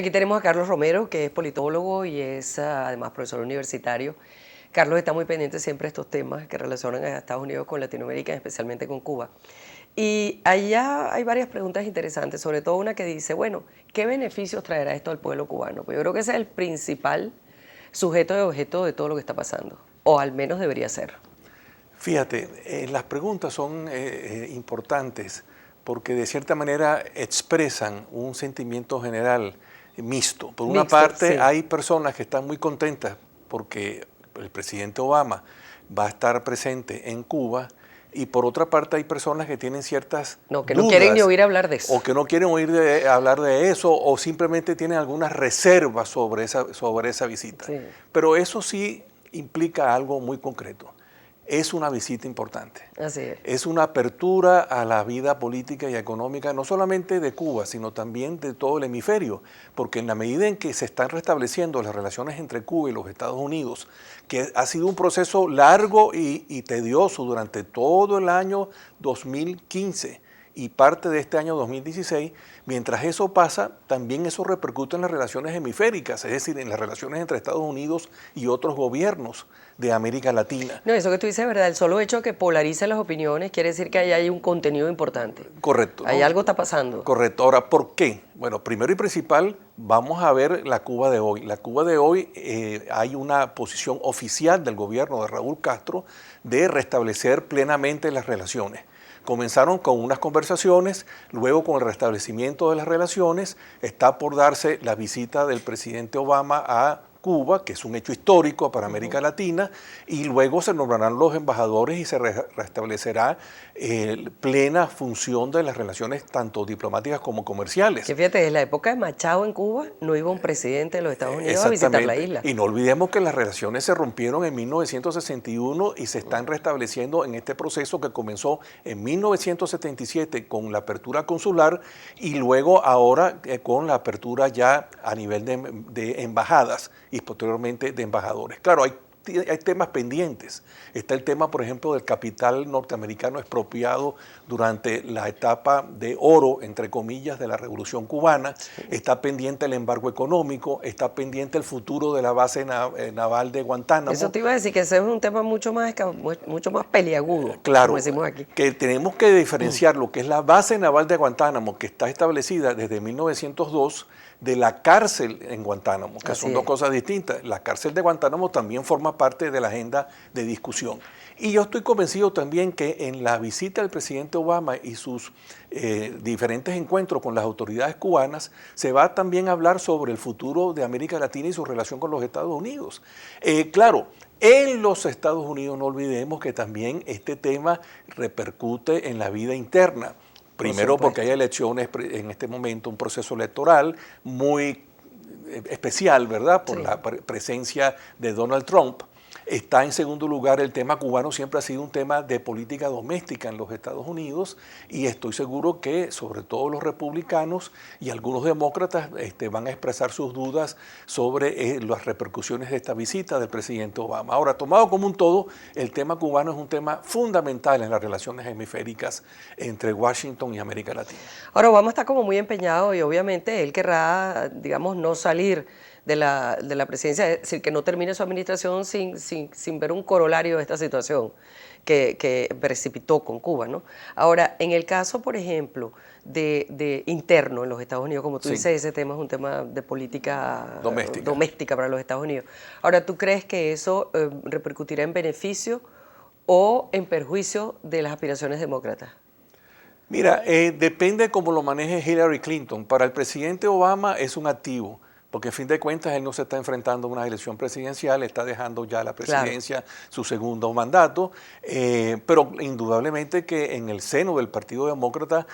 Aquí tenemos a Carlos Romero, que es politólogo y es además profesor universitario. Carlos está muy pendiente siempre de estos temas que relacionan a Estados Unidos con Latinoamérica, especialmente con Cuba. Y allá hay varias preguntas interesantes, sobre todo una que dice, bueno, ¿qué beneficios traerá esto al pueblo cubano? Pues yo creo que ese es el principal sujeto de objeto de todo lo que está pasando, o al menos debería ser. Fíjate, las preguntas son importantes porque de cierta manera expresan un sentimiento general mixto. Por una Mixto, parte, sí. hay personas que están muy contentas porque el presidente Obama va a estar presente en Cuba, y por otra parte hay personas que tienen ciertas No, que no quieren ni dudas oír hablar de eso. o que no quieren hablar de eso, o simplemente tienen algunas reservas sobre esa visita. Sí, Pero eso sí implica algo muy concreto. Es una visita importante. así es. Es una apertura a la vida política y económica, no solamente de Cuba, sino también de todo el hemisferio, porque en la medida en que se están restableciendo las relaciones entre Cuba y los Estados Unidos, que ha sido un proceso largo y tedioso durante todo el año 2015 y parte de este año 2016, mientras eso pasa, también eso repercute en las relaciones hemisféricas, es decir, en las relaciones entre Estados Unidos y otros gobiernos de América Latina. No, eso que tú dices es verdad. El solo hecho de que polarice las opiniones quiere decir que ahí hay un contenido importante. Correcto, Ahí ¿no? algo está pasando. Correcto. Ahora, ¿por qué? Bueno, primero y principal, vamos a ver la Cuba de hoy. La Cuba de hoy hay una posición oficial del gobierno de Raúl Castro de restablecer plenamente las relaciones. Comenzaron con unas conversaciones, luego con el restablecimiento de las relaciones, está por darse la visita del presidente Obama a Cuba, que es un hecho histórico para América Latina, y luego se nombrarán los embajadores y se restablecerá plena función de las relaciones tanto diplomáticas como comerciales. Que fíjate, desde la época de Machado en Cuba no iba un presidente de los Estados Unidos a visitar la Exactamente. isla. Y no olvidemos que las relaciones se rompieron en 1961 y se están restableciendo en este proceso que comenzó en 1977 con la apertura consular y luego ahora con la apertura ya a nivel de embajadas y posteriormente de embajadores. Claro, hay temas pendientes. Está el tema, por ejemplo, del capital norteamericano expropiado durante la etapa de oro, entre comillas, de la Revolución Cubana. Sí. Está pendiente el embargo económico, está pendiente el futuro de la base naval de Guantánamo. Eso te iba a decir que ese es un tema mucho más peliagudo, como Claro, decimos aquí. que tenemos que diferenciar lo que es la base naval de Guantánamo, que está establecida desde 1902, de la cárcel en Guantánamo, que Así son dos es. cosas distintas. La cárcel de Guantánamo también forma parte de la agenda de discusión. Y yo estoy convencido también que en la visita del presidente Obama y sus diferentes encuentros con las autoridades cubanas, se va también a hablar sobre el futuro de América Latina y su relación con los Estados Unidos. Claro, en los Estados Unidos no olvidemos que también este tema repercute en la vida interna. Primero porque hay elecciones en este momento, un proceso electoral muy especial, ¿verdad? Por la presencia de Donald Trump. Está en segundo lugar el tema cubano, siempre ha sido un tema de política doméstica en los Estados Unidos y estoy seguro que sobre todo los republicanos y algunos demócratas van a expresar sus dudas sobre las repercusiones de esta visita del presidente Obama. Ahora, tomado como un todo, el tema cubano es un tema fundamental en las relaciones hemisféricas entre Washington y América Latina. Ahora Obama está como muy empeñado y obviamente él querrá, digamos, no salir de la presidencia, es decir, que no termine su administración sin ver un corolario de esta situación que precipitó con Cuba, ¿no? Ahora, en el caso, por ejemplo, de interno en los Estados Unidos, como tú Sí. dices, ese tema es un tema de política Doméstica. doméstica para los Estados Unidos. Ahora, ¿tú crees que eso repercutirá en beneficio o en perjuicio de las aspiraciones demócratas? Mira, depende cómo lo maneje Hillary Clinton. Para el presidente Obama es un activo, porque a fin de cuentas él no se está enfrentando a una elección presidencial, está dejando ya la Claro. presidencia, su segundo mandato, pero indudablemente que en el seno del Partido Demócrata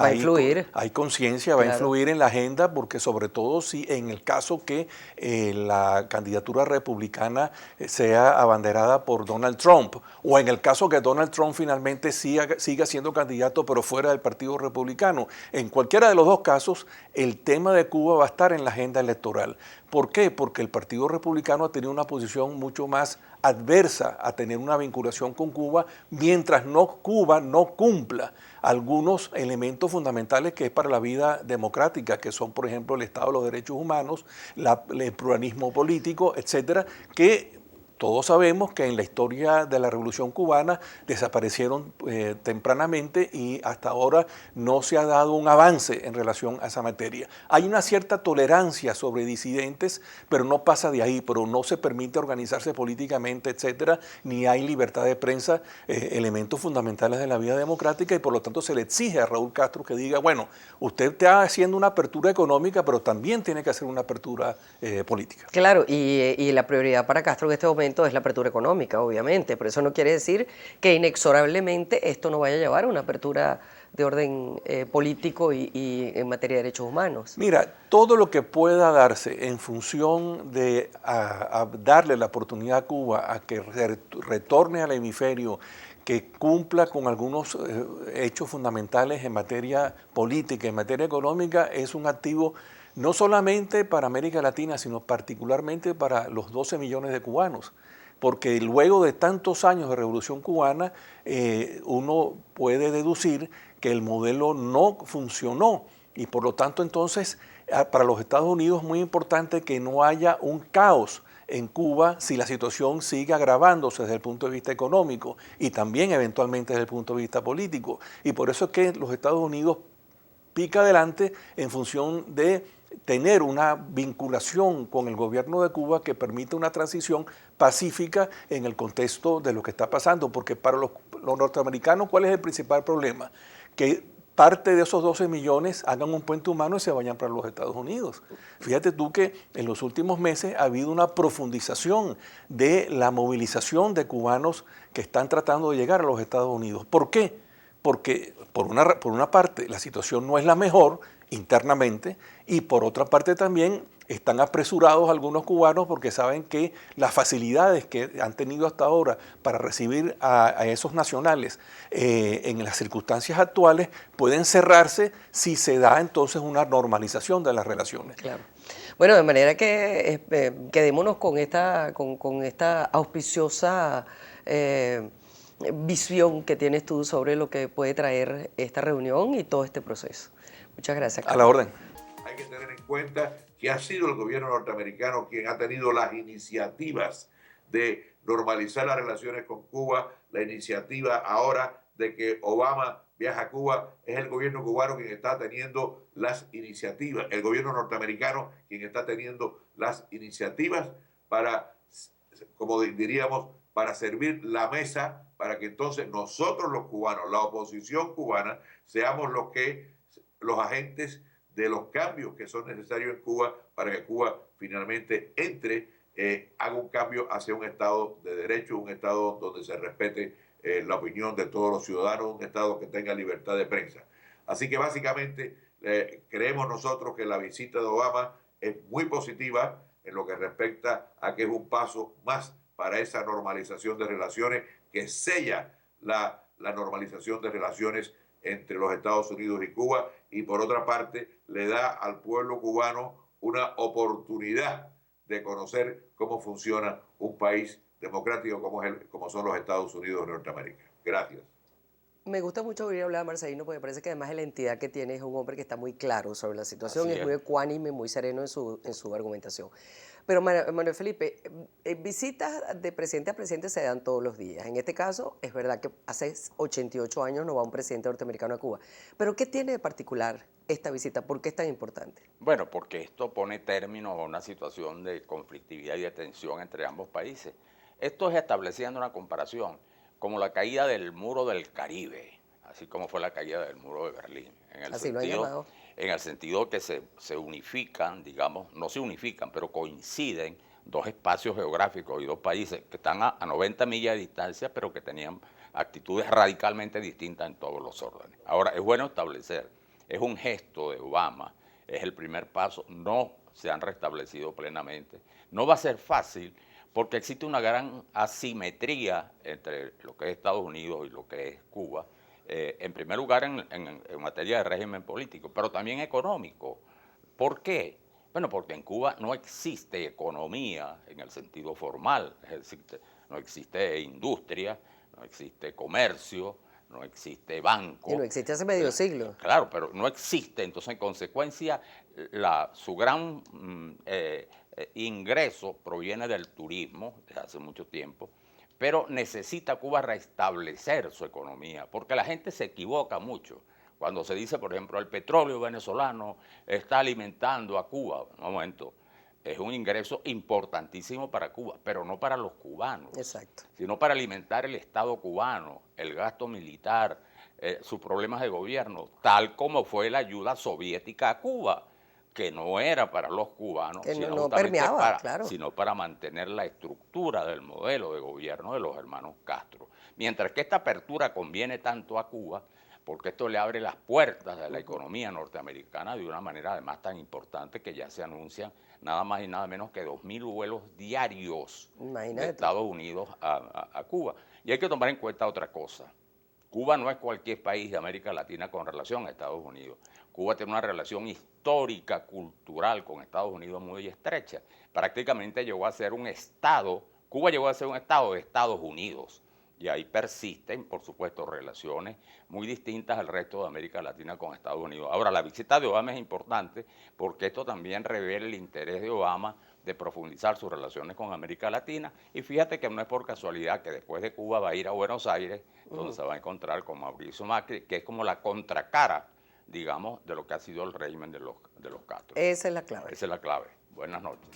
Va a influir. hay conciencia, va a Claro. influir en la agenda, porque sobre todo si en el caso que la candidatura republicana sea abanderada por Donald Trump, o en el caso que Donald Trump finalmente siga siendo candidato pero fuera del Partido Republicano. En cualquiera de los dos casos, el tema de Cuba va a estar en la agenda electoral. ¿Por qué? Porque el Partido Republicano ha tenido una posición mucho más adversa a tener una vinculación con Cuba mientras Cuba no cumpla algunos elementos fundamentales que es para la vida democrática, que son, por ejemplo, el Estado de los Derechos Humanos, el pluralismo político, etcétera, que todos sabemos que en la historia de la Revolución Cubana desaparecieron tempranamente y hasta ahora no se ha dado un avance en relación a esa materia. Hay una cierta tolerancia sobre disidentes, pero no pasa de ahí, pero no se permite organizarse políticamente, etcétera, ni hay libertad de prensa, elementos fundamentales de la vida democrática, y por lo tanto se le exige a Raúl Castro que diga, bueno, usted está haciendo una apertura económica, pero también tiene que hacer una apertura política. Claro, y la prioridad para Castro en este momento es la apertura económica, obviamente, pero eso no quiere decir que inexorablemente esto no vaya a llevar a una apertura de orden político y en materia de derechos humanos. Mira, todo lo que pueda darse en función de a darle la oportunidad a Cuba a que retorne al hemisferio, que cumpla con algunos hechos fundamentales en materia política, en materia económica, es un activo no solamente para América Latina, sino particularmente para los 12 millones de cubanos. Porque luego de tantos años de Revolución Cubana, uno puede deducir que el modelo no funcionó y por lo tanto entonces para los Estados Unidos es muy importante que no haya un caos en Cuba si la situación sigue agravándose desde el punto de vista económico y también eventualmente desde el punto de vista político. Y por eso es que los Estados Unidos pica adelante en función de tener una vinculación con el gobierno de Cuba que permita una transición pacífica en el contexto de lo que está pasando, porque para los norteamericanos, ¿cuál es el principal problema? Que parte de esos 12 millones hagan un puente humano y se vayan para los Estados Unidos. Fíjate tú que en los últimos meses ha habido una profundización de la movilización de cubanos que están tratando de llegar a los Estados Unidos. ¿Por qué? Porque por una parte la situación no es la mejor internamente y por otra parte también están apresurados algunos cubanos porque saben que las facilidades que han tenido hasta ahora para recibir a esos nacionales en las circunstancias actuales pueden cerrarse si se da entonces una normalización de las relaciones. Claro. Bueno, de manera que quedémonos con esta auspiciosa visión que tienes tú sobre lo que puede traer esta reunión y todo este proceso. Muchas gracias, A la Carlos. orden. Hay que tener en cuenta que ha sido el gobierno norteamericano quien ha tenido las iniciativas de normalizar las relaciones con Cuba, la iniciativa ahora de que Obama viaja a Cuba, es el gobierno cubano quien está teniendo las iniciativas, el gobierno norteamericano quien está teniendo las iniciativas para, como diríamos, para servir la mesa, para que entonces nosotros los cubanos, la oposición cubana, seamos los agentes de los cambios que son necesarios en Cuba para que Cuba finalmente haga un cambio hacia un Estado de derecho, un Estado donde se respete la opinión de todos los ciudadanos, un Estado que tenga libertad de prensa. Así que básicamente creemos nosotros que la visita de Obama es muy positiva en lo que respecta a que es un paso más para esa normalización de relaciones que sella la normalización de relaciones entre los Estados Unidos y Cuba, y por otra parte le da al pueblo cubano una oportunidad de conocer cómo funciona un país democrático como son los Estados Unidos de Norteamérica. Gracias. Me gusta mucho oír hablar a Marcelino porque parece que además de la entidad que tiene es un hombre que está muy claro sobre la situación, Así es muy es. ecuánime, muy sereno en su argumentación. Pero Manuel Felipe, visitas de presidente a presidente se dan todos los días. En este caso, es verdad que hace 88 años no va un presidente norteamericano a Cuba. Pero ¿qué tiene de particular esta visita? ¿Por qué es tan importante? Bueno, porque esto pone término a una situación de conflictividad y de tensión entre ambos países. Esto es estableciendo una comparación como la caída del muro del Caribe, así como fue la caída del muro de Berlín, Así lo han llamado. en el sentido que se unifican, digamos, no se unifican, pero coinciden dos espacios geográficos y dos países que están a 90 millas de distancia, pero que tenían actitudes radicalmente distintas en todos los órdenes. Ahora, es bueno establecer, es un gesto de Obama, es el primer paso, no se han restablecido plenamente. No va a ser fácil porque existe una gran asimetría entre lo que es Estados Unidos y lo que es Cuba, en primer lugar en materia de régimen político, pero también económico. ¿Por qué? Bueno, porque en Cuba no existe economía en el sentido formal, es decir, no existe industria, no existe comercio, no existe banco. Y no existe hace medio siglo. Claro, pero no existe. Entonces, en consecuencia, su gran ingreso proviene del turismo desde hace mucho tiempo, pero necesita Cuba restablecer su economía, porque la gente se equivoca mucho. Cuando se dice, por ejemplo, el petróleo venezolano está alimentando a Cuba, un momento, es un ingreso importantísimo para Cuba, pero no para los cubanos, Exacto. sino para alimentar el Estado cubano, el gasto militar, sus problemas de gobierno, tal como fue la ayuda soviética a Cuba, que no era para los cubanos, Que sino no justamente permeaba, claro. sino para mantener la estructura del modelo de gobierno de los hermanos Castro. Mientras que esta apertura conviene tanto a Cuba, porque esto le abre las puertas de la economía norteamericana de una manera además tan importante que ya se anuncian nada más y nada menos que 2.000 vuelos diarios Imagínate de tú. Estados Unidos a Cuba. Y hay que tomar en cuenta otra cosa. Cuba no es cualquier país de América Latina con relación a Estados Unidos. Cuba tiene una relación histórica, cultural con Estados Unidos muy estrecha. Prácticamente llegó a ser un estado, Cuba llegó a ser un estado de Estados Unidos. Y ahí persisten, por supuesto, relaciones muy distintas al resto de América Latina con Estados Unidos. Ahora, la visita de Obama es importante porque esto también revela el interés de Obama de profundizar sus relaciones con América Latina. Y fíjate que no es por casualidad que después de Cuba va a ir a Buenos Aires, donde se va a encontrar con Mauricio Macri, que es como la contracara, digamos, de lo que ha sido el régimen de los Castro. Esa es la clave. Esa es la clave. Buenas noches.